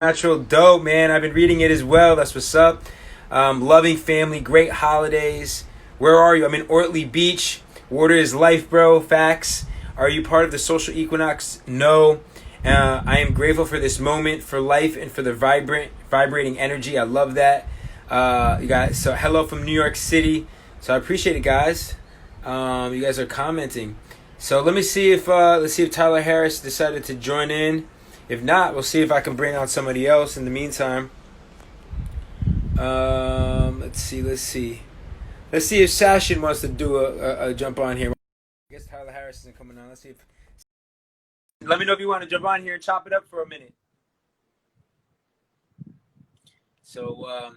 Natural dope, man. I've been reading it as well. That's what's up. Loving family, great holidays. Where are you? I'm in Ortley Beach. Water is life, bro. Facts. Are you part of the social equinox? No. I am grateful for this moment, for life, and for the vibrating energy. I love that. You guys. So hello from New York City. So I appreciate it, guys. You guys are commenting. So let me see if let's see if Tyler Harris decided to join in. If not, we'll see if I can bring on somebody else in the meantime. Let's see if Sachin wants to do a jump on here. I guess Tyler Harris isn't coming on. Let's see if. Let me know if you want to jump on here and chop it up for a minute. So,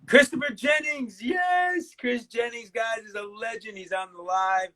Christopher Jennings, yes, Chris Jennings, guys, is a legend. He's on the live.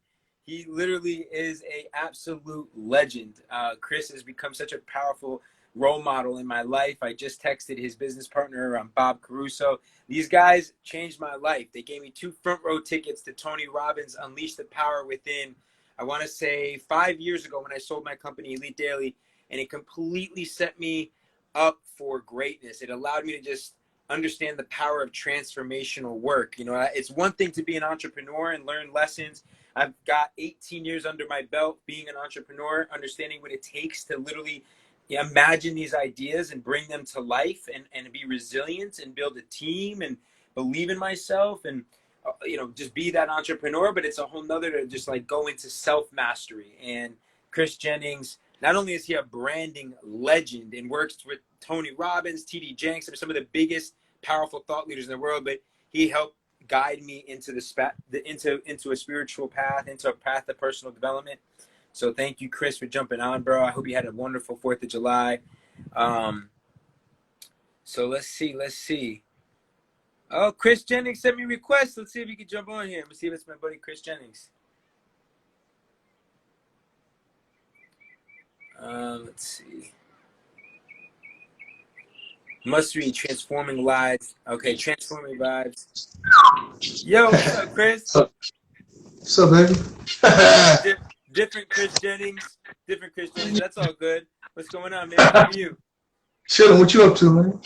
He literally is a absolute legend. Chris has become such a powerful role model in my life. I just texted his business partner, Bob Caruso. These guys changed my life. They gave me 2 front row tickets to Tony Robbins Unleash the Power Within. I want to say 5 years ago when I sold my company, Elite Daily, and it completely set me up for greatness. It allowed me to just understand the power of transformational work. You know, it's one thing to be an entrepreneur and learn lessons. I've got 18 years under my belt being an entrepreneur, understanding what it takes to literally imagine these ideas and bring them to life and be resilient and build a team and believe in myself and, just be that entrepreneur. But it's a whole nother to just like go into self-mastery. And Chris Jennings, not only is he a branding legend and works with Tony Robbins, TD Jenks, some of the biggest powerful thought leaders in the world, but he helped guide me into into a spiritual path, into a path of personal development. So thank you, Chris, for jumping on, bro. I hope you had a wonderful 4th of July. So let's see. Oh, Chris Jennings sent me requests. Let's see if he can jump on here. Let's see if it's my buddy Chris Jennings. Let's see. Must read Transforming Lives. Okay, Transforming Lives. Yo, what's up, Chris? What's up, baby? Different Chris Jennings. That's all good. What's going on, man? How are you? Chilling. What you up to, man?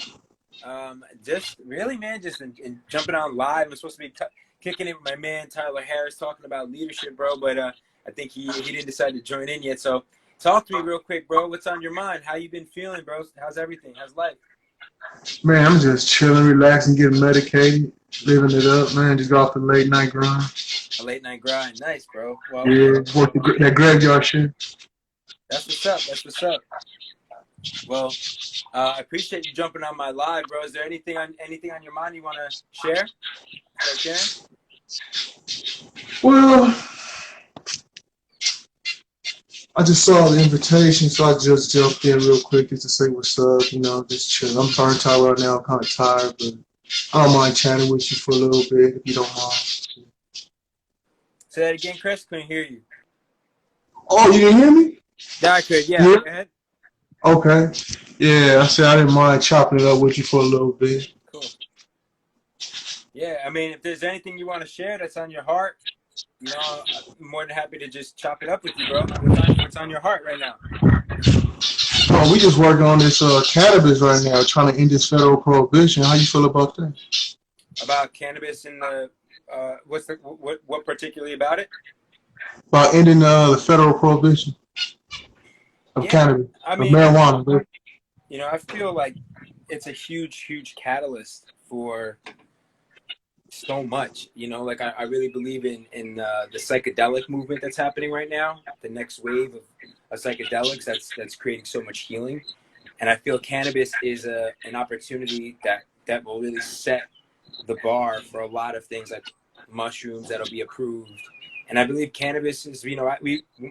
Just really, man, just in jumping on live. I'm supposed to be kicking it with my man Tyler Harris, talking about leadership, bro. But I think he didn't decide to join in yet. So talk to me real quick, bro. What's on your mind? How you been feeling, bro? How's everything? How's life? Man, I'm just chilling, relaxing, getting medicated, living it up, man. Just got off the late night grind. A late night grind. Nice, bro. Well, yeah, work that graveyard shit. That's what's up. Well, I appreciate you jumping on my live, bro. Is there anything on your mind you want to share? Well, I just saw the invitation, so I just jumped in real quick just to say what's up, just chilling. I'm burnt out right now, I'm kind of tired, but I don't mind chatting with you for a little bit if you don't mind. Say that again, Chris. Couldn't hear you. Oh, you didn't hear me? Yeah, I could. Yeah. Go ahead. Okay. Yeah, I said I didn't mind chopping it up with you for a little bit. Cool. Yeah, I mean, if there's anything you want to share that's on your heart, I'm more than happy to just chop it up with you, bro. What's on your heart right now? Oh, we just working on this cannabis right now, trying to end this federal prohibition. How you feel about that? About cannabis and the what particularly about it? About ending the federal prohibition of cannabis, of marijuana. I feel like it's a huge catalyst for so much. Like I really believe in the psychedelic movement that's happening right now. The next wave of psychedelics that's creating so much healing, and I feel cannabis is an opportunity that will really set the bar for a lot of things like mushrooms that'll be approved. And I believe cannabis is,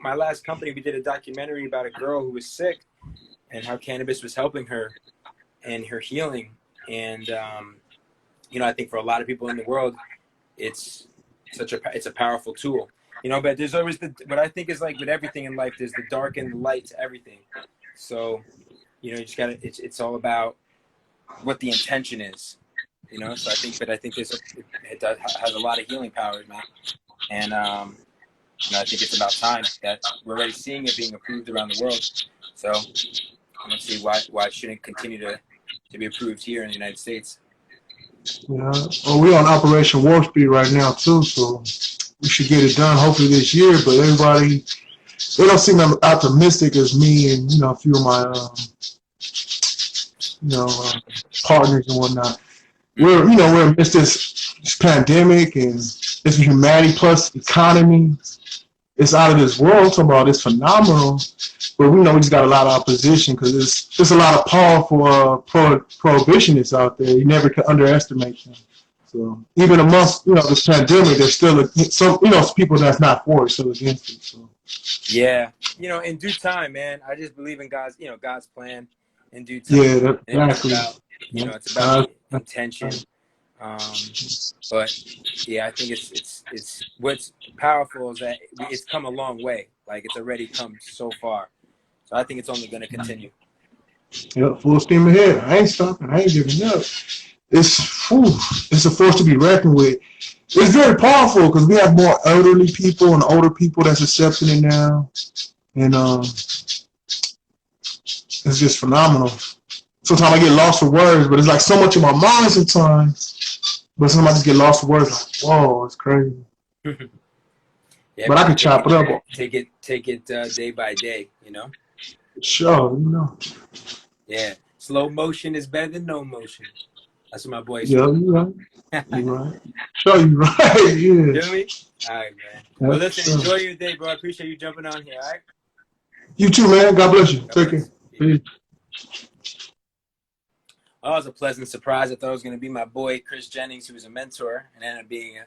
my last company, we did a documentary about a girl who was sick and how cannabis was helping her and her healing. And, I think for a lot of people in the world, it's a powerful tool, but there's always what I think is like with everything in life, there's the dark and the light to everything. So, you just gotta, it's all about what the intention is, so I think it has a lot of healing powers, man. And I think it's about time that we're already seeing it being approved around the world. So I don't see why it shouldn't continue to to be approved here in the United States. Yeah. Well, we're on Operation Warp Speed right now too, so we should get it done hopefully this year. But everybody, they don't seem as optimistic as me and a few of my partners and whatnot. We're amidst this pandemic and this humanity plus economy. It's out of this world. Talking about it's phenomenal, but we know we just got a lot of opposition because there's a lot of powerful prohibitionists out there. You never can underestimate them. So even amongst this pandemic, there's still some people that's not for it, still against it. So yeah, in due time, man. I just believe in God's God's plan in due time. Yeah, exactly. It's about the intention. But yeah, I think it's what's powerful is that it's come a long way. Like it's already come so far. So I think it's only going to continue. Yep, full steam ahead. I ain't stopping. I ain't giving up. It's a force to be reckoned with. It's very powerful because we have more elderly people and older people that's accepting it now, and it's just phenomenal. Sometimes I get lost for words, but it's like so much in my mind sometimes. But sometimes I just get lost for words. Like, whoa, it's crazy. Yeah, but I can chop it up. Take it day by day. Sure, Yeah, slow motion is better than no motion. That's what my boy said. Yeah, you're right. You're right. Sure, you're right. Yeah. Feel me? All right, man. Well, listen, enjoy your day, bro. I appreciate you jumping on here. All right. You too, man. God bless you. Take care. Peace. Oh, it was a pleasant surprise. I thought it was going to be my boy, Chris Jennings, who was a mentor, and ended up being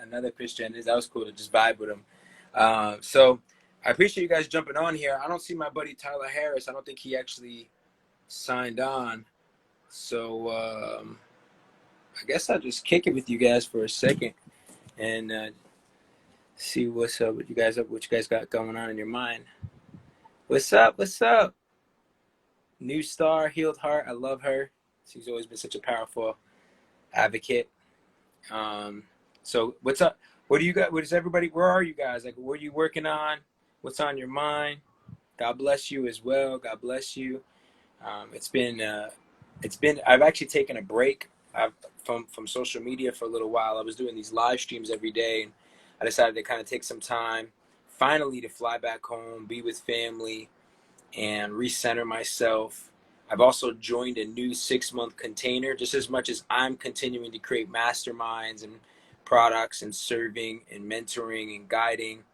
another Chris Jennings. That was cool to just vibe with him. So I appreciate you guys jumping on here. I don't see my buddy Tyler Harris. I don't think he actually signed on. So I guess I'll just kick it with you guys for a second and see what's up with you guys, what you guys got going on in your mind. What's up? What's up? New star, healed heart. I love her. She's always been such a powerful advocate. So what's up? What do you got? What is everybody? Where are you guys? Like, what are you working on? What's on your mind? God bless you as well. God bless you. It's been. I've actually taken a break from social media for a little while. I was doing these live streams every day, and I decided to kind of take some time, finally, to fly back home, be with family, and recenter myself. I've also joined a new 6-month container, just as much as I'm continuing to create masterminds and products and serving and mentoring and guiding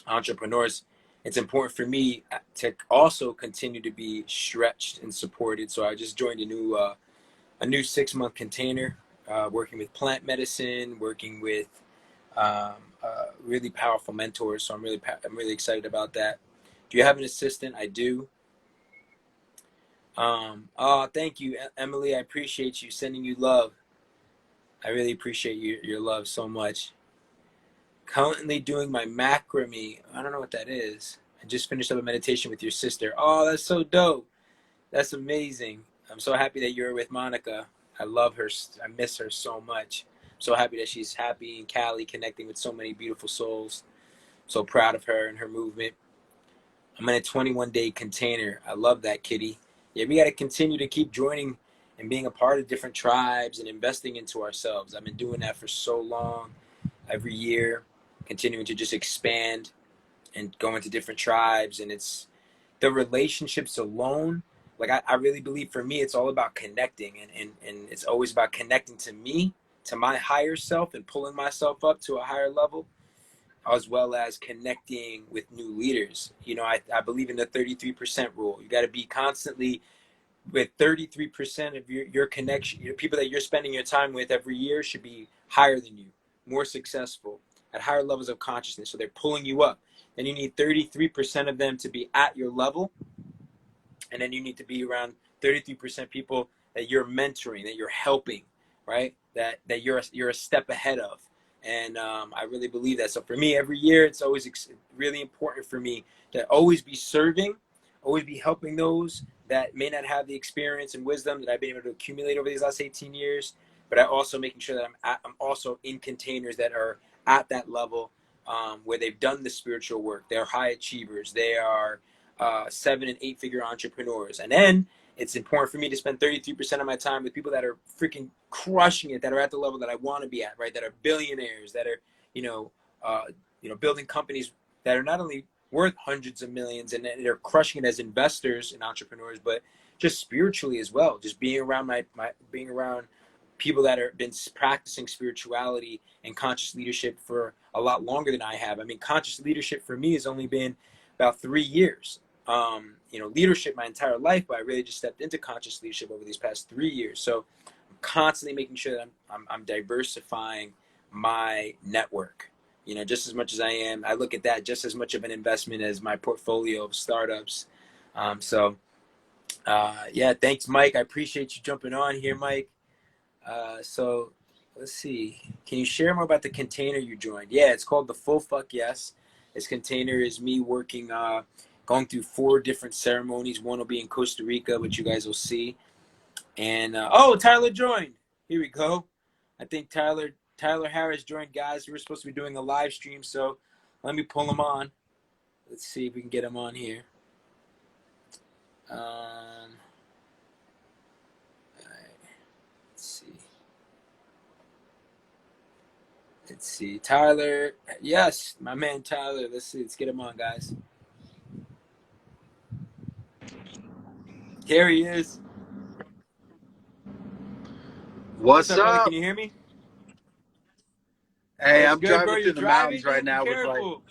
entrepreneurs. It's important for me to also continue to be stretched and supported. So I just joined a new 6-month container, working with plant medicine, working with really powerful mentors. So I'm really excited about that. Do you have an assistant? I do. Thank you, Emily. I appreciate you. Sending you love. I really appreciate your love so much. Currently doing my macrame. I don't know what that is. I just finished up a meditation with your sister. Oh, that's so dope. That's amazing. I'm so happy that you're with Monica. I love her. I miss her so much. I'm so happy that she's happy in Cali, connecting with so many beautiful souls. So proud of her and her movement. I'm in a 21-day container. I love that, Kitty. Yeah, we got to continue to keep joining and being a part of different tribes and investing into ourselves. I've been doing that for so long, every year, continuing to just expand and go into different tribes. And it's the relationships alone. Like I really believe for me, it's all about connecting, and it's always about connecting to me, to my higher self, and pulling myself up to a higher level, as well as connecting with new leaders. I believe in the 33% rule. You got to be constantly with 33% of your connection, people that you're spending your time with every year should be higher than you, more successful, at higher levels of consciousness. So they're pulling you up. Then you need 33% of them to be at your level. And then you need to be around 33% people that you're mentoring, that you're helping, right? That you're a step ahead of. And I really believe that. So for me, every year, it's always really important for me to always be serving, always be helping those that may not have the experience and wisdom that I've been able to accumulate over these last 18 years. But I also making sure that I'm also in containers that are at that level where they've done the spiritual work. They're high achievers. They are 7- and 8-figure entrepreneurs. And then it's important for me to spend 33% of my time with people that are freaking crushing it, that are at the level that I want to be at, right? That are billionaires, that are, building companies that are not only worth hundreds of millions and they're crushing it as investors and entrepreneurs, but just spiritually as well. Just being around being around people that have been practicing spirituality and conscious leadership for a lot longer than I have. I mean, conscious leadership for me has only been about 3 years. Leadership my entire life, but I really just stepped into conscious leadership over these past 3 years. So I'm constantly making sure that I'm diversifying my network. Just as much as I look at that just as much of an investment as my portfolio of startups. Thanks, Mike. I appreciate you jumping on here, Mike. So let's see. Can you share more about the container you joined? Yeah, it's called the Full Fuck Yes. This container is me working, going through 4 different ceremonies. One will be in Costa Rica, which you guys will see. And Tyler joined. Here we go. I think Tyler Harris joined, guys. We were supposed to be doing a live stream, so let me pull him on. Let's see if we can get him on here. All right. Let's see. Tyler. Yes, my man Tyler. Let's get him on, guys. Here he is. What's up? Brother? Can you hear me? Hey, What's I'm good, driving bro? through You're the driving? mountains right now Careful.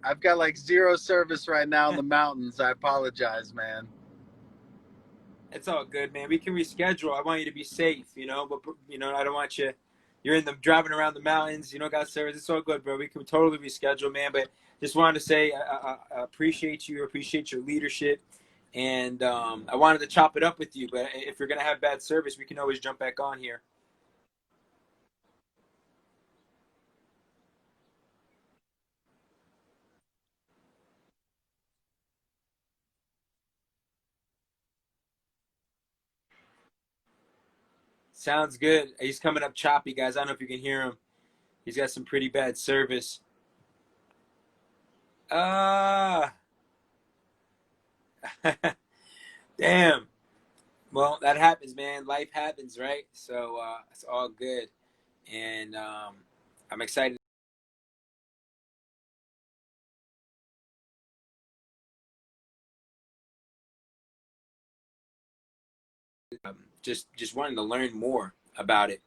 I've got like 0 service right now in the mountains. I apologize, man. It's all good, man. We can reschedule. I want you to be safe, but I don't want you. You're driving around the mountains. You don't got service. It's all good, bro. We can totally reschedule, man. But just wanted to say I appreciate you. Appreciate your leadership, and I wanted to chop it up with you. But if you're gonna have bad service, we can always jump back on here. Sounds good. He's coming up choppy, guys. I don't know if you can hear him. He's got some pretty bad service. Damn. Well, that happens, man. Life happens, right? So it's all good. And I'm excited. Just wanting to learn more about it.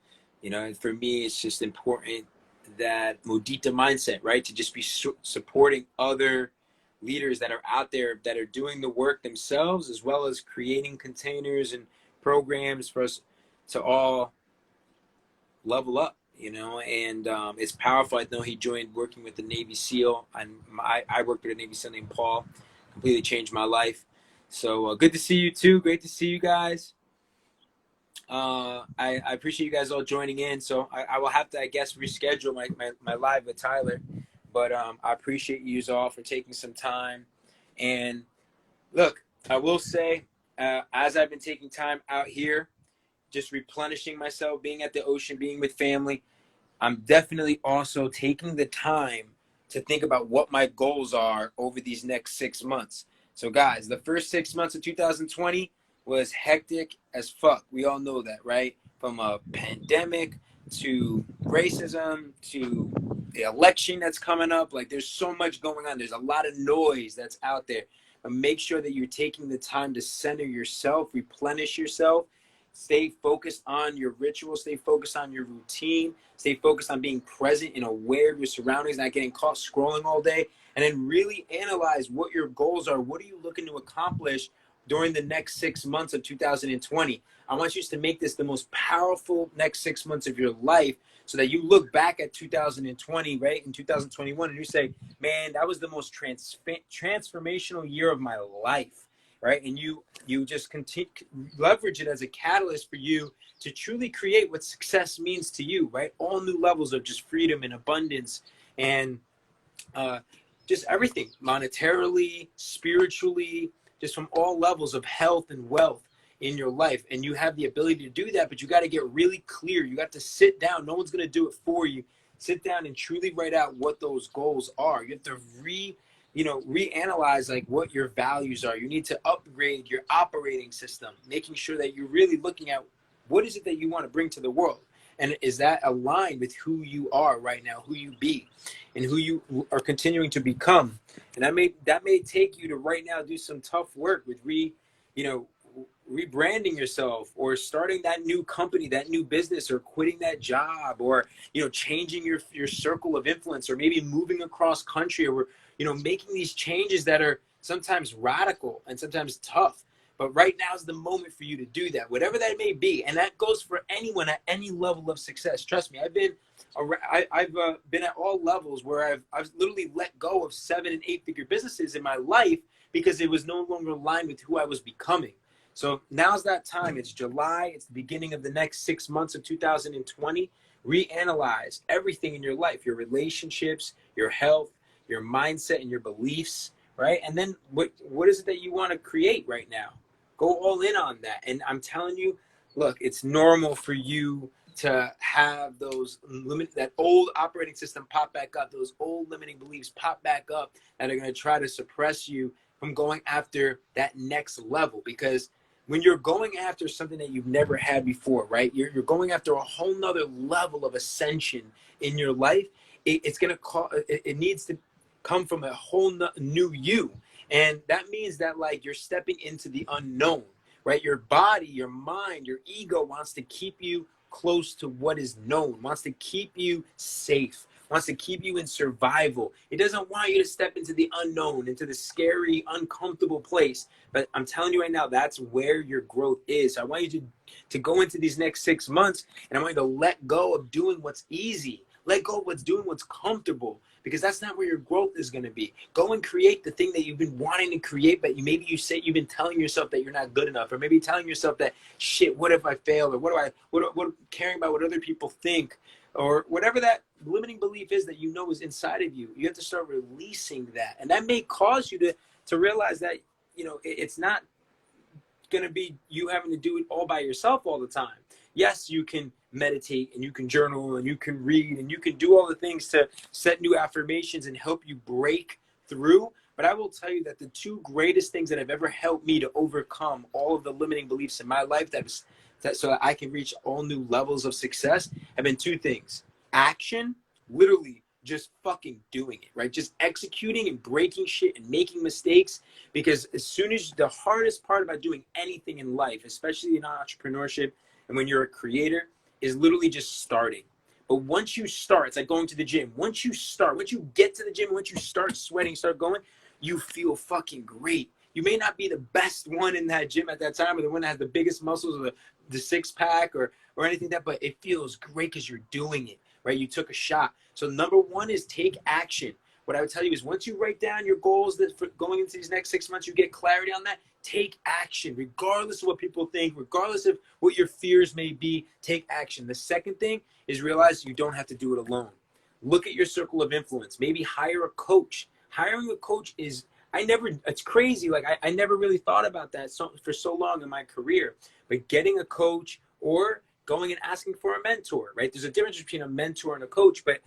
For me, it's just important that mudita mindset, right? To just be supporting other leaders that are out there that are doing the work themselves, as well as creating containers and programs for us to all level up, and it's powerful. I know he joined working with the Navy SEAL, and I worked with a Navy SEAL named Paul. Completely changed my life. So good to see you too. Great to see you guys. I appreciate you guys all joining in. So I will have to, I guess, reschedule my live with Tyler. But I appreciate you all for taking some time. And look, I will say, as I've been taking time out here, just replenishing myself, being at the ocean, being with family, I'm definitely also taking the time to think about what my goals are over these next 6 months. So guys, the first 6 months of 2020 was hectic as fuck. We all know that, right? From a pandemic to racism to the election that's coming up. Like, there's so much going on. There's a lot of noise that's out there. But make sure that you're taking the time to center yourself, replenish yourself, stay focused on your ritual, stay focused on your routine, stay focused on being present and aware of your surroundings, not getting caught scrolling all day, and then really analyze what your goals are. What are you looking to accomplish during the next 6 months of 2020? I want you to make this the most powerful next 6 months of your life, so that you look back at 2020, right, in 2021, and you say, man, that was the most transformational year of my life, right? And you just continue leverage it as a catalyst for you to truly create what success means to you, right? All new levels of just freedom and abundance, and just everything, monetarily, spiritually, just from all levels of health and wealth in your life. And you have the ability to do that, but you got to get really clear. You got to sit down. No one's going to do it for you. Sit down and truly write out what those goals are. You have to reanalyze like what your values are. You need to upgrade your operating system, making sure that you're really looking at what is it that you want to bring to the world. And is that aligned with who you are right now, who you be, and who you are continuing to become? And that may take you to right now do some tough work with rebranding yourself, or starting that new company, that new business, or quitting that job, or changing your circle of influence, or maybe moving across country, or making these changes that are sometimes radical and sometimes tough. But right now is the moment for you to do that, whatever that may be. And that goes for anyone at any level of success. Trust me, I've been at all levels where I've literally let go of 7- and 8-figure businesses in my life because it was no longer aligned with who I was becoming. So now's that time. It's July. It's the beginning of the next 6 months of 2020. Reanalyze everything in your life, your relationships, your health, your mindset, and your beliefs, right? And then what is it that you want to create right now? Go all in on that. And I'm telling you, look, it's normal for you to have that old operating system pop back up, those old limiting beliefs pop back up that are going to try to suppress you from going after that next level. Because when you're going after something that you've never had before, right? You're going after a whole nother level of ascension in your life. It needs to come from a whole new you. And that means that like you're stepping into the unknown, right? Your body, your mind, your ego wants to keep you close to what is known, wants to keep you safe, wants to keep you in survival. It doesn't want you to step into the unknown, into the scary, uncomfortable place. But I'm telling you right now, that's where your growth is. So I want you to go into these next 6 months, and I want you to let go of doing what's easy. Let go of what's comfortable, because that's not where your growth is going to be. Go and create the thing that you've been wanting to create, but maybe you've been telling yourself that you're not good enough, or maybe telling yourself that, shit, what if I fail? Or what caring about what other people think, or whatever that limiting belief is that is inside of you. You have to start releasing that. And that may cause you to realize that, it's not going to be you having to do it all by yourself all the time. Yes, you can meditate, and you can journal, and you can read, and you can do all the things to set new affirmations and help you break through. But I will tell you that the two greatest things that have ever helped me to overcome all of the limiting beliefs in my life so that I can reach all new levels of success have been two things. Action, literally just fucking doing it, right? Just executing and breaking shit and making mistakes. Because as soon as the hardest part about doing anything in life, especially in entrepreneurship and when you're a creator, is literally just starting. But once you start, it's like going to the gym. Once you get to the gym, once you start sweating, start going, you feel fucking great. You may not be the best one in that gym at that time, or the one that has the biggest muscles, or the six pack, or anything like that, but it feels great because you're doing it, right? You took a shot. So number one is take action. What I would tell you is, once you write down your goals that for going into these next 6 months, you get clarity on that, take action, regardless of what people think, regardless of what your fears may be, take action. The second thing is realize you don't have to do it alone. Look at your circle of influence. Maybe hire a coach. Hiring a coach it's crazy. Like I never really thought about that for so long in my career, but getting a coach or going and asking for a mentor, right? There's a difference between a mentor and a coach, but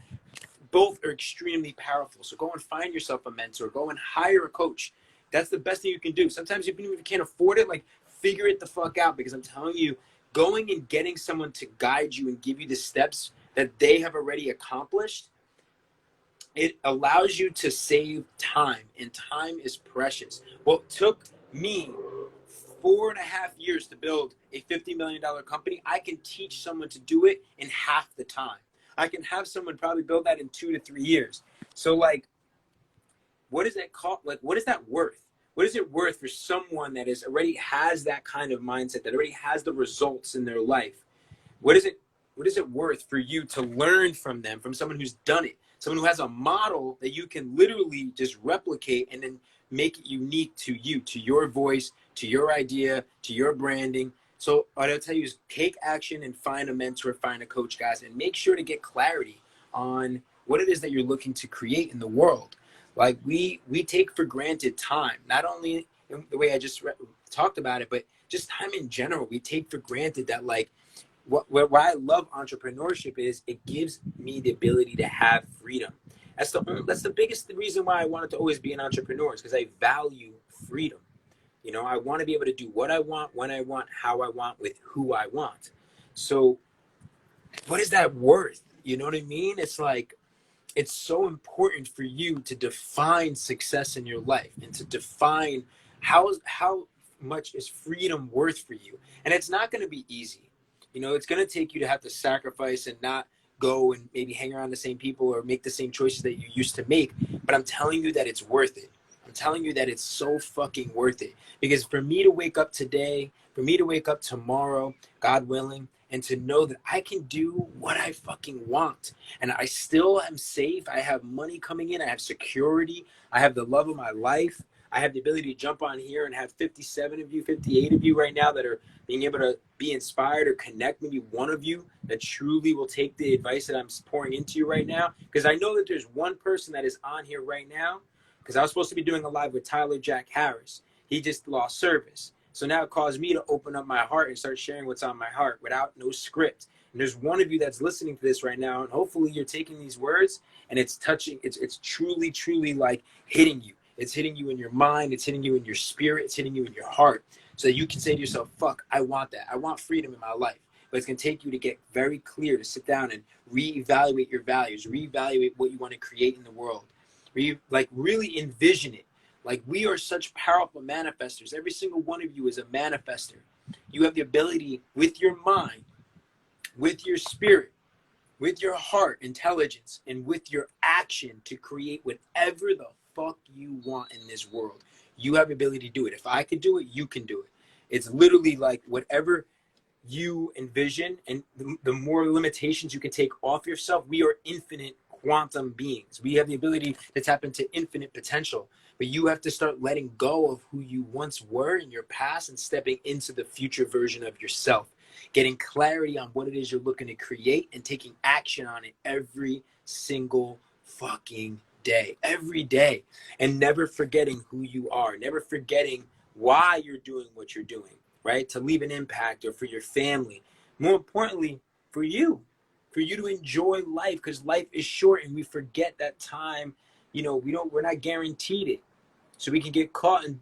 both are extremely powerful. So go and find yourself a mentor. Go and hire a coach. That's the best thing you can do. Sometimes even if you can't afford it, like figure it the fuck out, because I'm telling you, going and getting someone to guide you and give you the steps that they have already accomplished, it allows you to save time, and time is precious. What took me 4.5 years to build a $50 million company, I can teach someone to do it in half the time. I can have someone probably build that in 2 to 3 years. So like, what is that called? Like, what is that worth? What is it worth for someone that already has that kind of mindset, that already has the results in their life? What is it worth for you to learn from them, from someone who's done it, someone who has a model that you can literally just replicate and then make it unique to you, to your voice, to your idea, to your branding? So what I'll tell you is take action and find a mentor, find a coach, guys, and make sure to get clarity on what it is that you're looking to create in the world. Like we take for granted time, not only in the way I just talked about it, but just time in general. We take for granted that, like, why I love entrepreneurship is it gives me the ability to have freedom. That's the biggest reason why I wanted to always be an entrepreneur, is because I value freedom. You know, I want to be able to do what I want, when I want, how I want, with who I want. So what is that worth? You know what I mean? It's like, it's so important for you to define success in your life and to define how much is freedom worth for you. And it's not going to be easy. You know, it's going to take you to have to sacrifice and not go and maybe hang around the same people or make the same choices that you used to make. But I'm telling you that it's worth it. I'm telling you that it's so fucking worth it. Because for me to wake up today, for me to wake up tomorrow, God willing, and to know that I can do what I fucking want, and I still am safe, I have money coming in, I have security, I have the love of my life, I have the ability to jump on here and have 57 of you, 58 of you right now that are being able to be inspired or connect, maybe one of you that truly will take the advice that I'm pouring into you right now. Because I know that there's one person that is on here right now, because I was supposed to be doing a live with Tyler Jack Harris. He just lost service. So now it caused me to open up my heart and start sharing what's on my heart without no script. And there's one of you that's listening to this right now, and hopefully you're taking these words and it's touching, it's truly, truly like hitting you. It's hitting you in your mind, it's hitting you in your spirit, it's hitting you in your heart. So that you can say to yourself, fuck, I want that. I want freedom in my life. But it's gonna take you to get very clear, to sit down and reevaluate your values, reevaluate what you want to create in the world. Really envision it. Like, we are such powerful manifestors. Every single one of you is a manifester. You have the ability with your mind, with your spirit, with your heart, intelligence, and with your action to create whatever the fuck you want in this world. You have the ability to do it. If I could do it, you can do it. It's literally like whatever you envision, and the more limitations you can take off yourself. We are infinite quantum beings. We have the ability to tap into infinite potential. But you have to start letting go of who you once were in your past and stepping into the future version of yourself, getting clarity on what it is you're looking to create and taking action on it every single fucking day, every day, and never forgetting who you are, never forgetting why you're doing what you're doing, right? To leave an impact, or for your family. More importantly, for you to enjoy life, because life is short and we forget that time. You know, we're not guaranteed it. So we can get caught in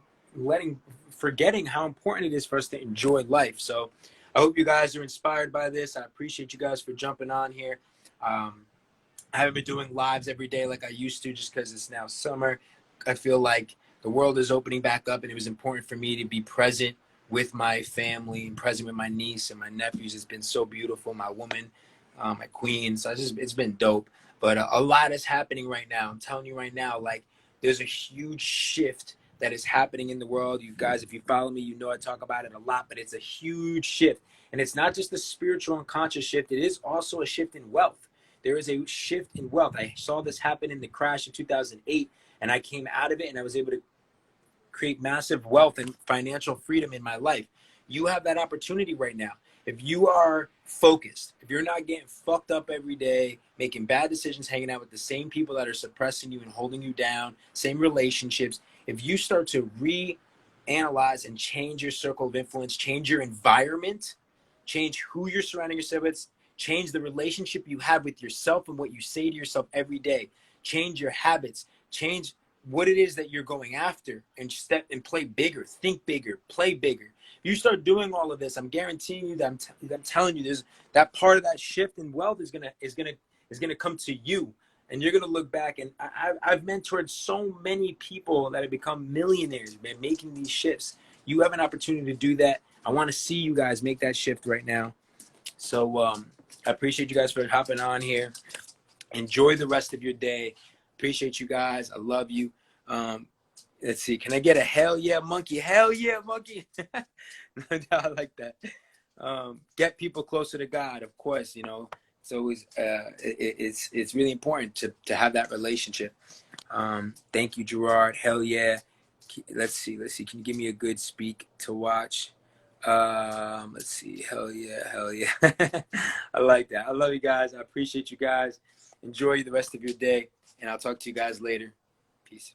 forgetting how important it is for us to enjoy life. So I hope you guys are inspired by this. I appreciate you guys for jumping on here. I haven't been doing lives every day like I used to, just because it's now summer. I feel like the world is opening back up, and it was important for me to be present with my family and present with my niece and my nephews. It's been so beautiful. My woman, my queen. So it's been dope. But a lot is happening right now. I'm telling you right now, like, there's a huge shift that is happening in the world. You guys, if you follow me, you know I talk about it a lot, but it's a huge shift. And it's not just a spiritual and conscious shift. It is also a shift in wealth. There is a shift in wealth. I saw this happen in the crash of 2008, and I came out of it, and I was able to create massive wealth and financial freedom in my life. You have that opportunity right now. If you are focused, if you're not getting fucked up every day, making bad decisions, hanging out with the same people that are suppressing you and holding you down, same relationships, if you start to reanalyze and change your circle of influence, change your environment, change who you're surrounding yourself with, change the relationship you have with yourself and what you say to yourself every day, change your habits, change what it is that you're going after, and step and play bigger, think bigger, play bigger. You start doing all of this, I'm guaranteeing you that I'm telling you, there's that part of that shift in wealth is gonna come to you, and you're gonna look back. And I've mentored so many people that have become millionaires, man, making these shifts. You have an opportunity to do that. I want to see you guys make that shift right now. So I appreciate you guys for hopping on here. Enjoy the rest of your day. Appreciate you guys. I love you. Let's see. Can I get a hell yeah, monkey? Hell yeah, monkey. I like that. Get people closer to God, of course. You know, it's always it's really important to have that relationship. Thank you, Gerard. Hell yeah. Let's see. Can you give me a good speak to watch? Let's see. Hell yeah. I like that. I love you guys. I appreciate you guys. Enjoy the rest of your day, and I'll talk to you guys later. Peace.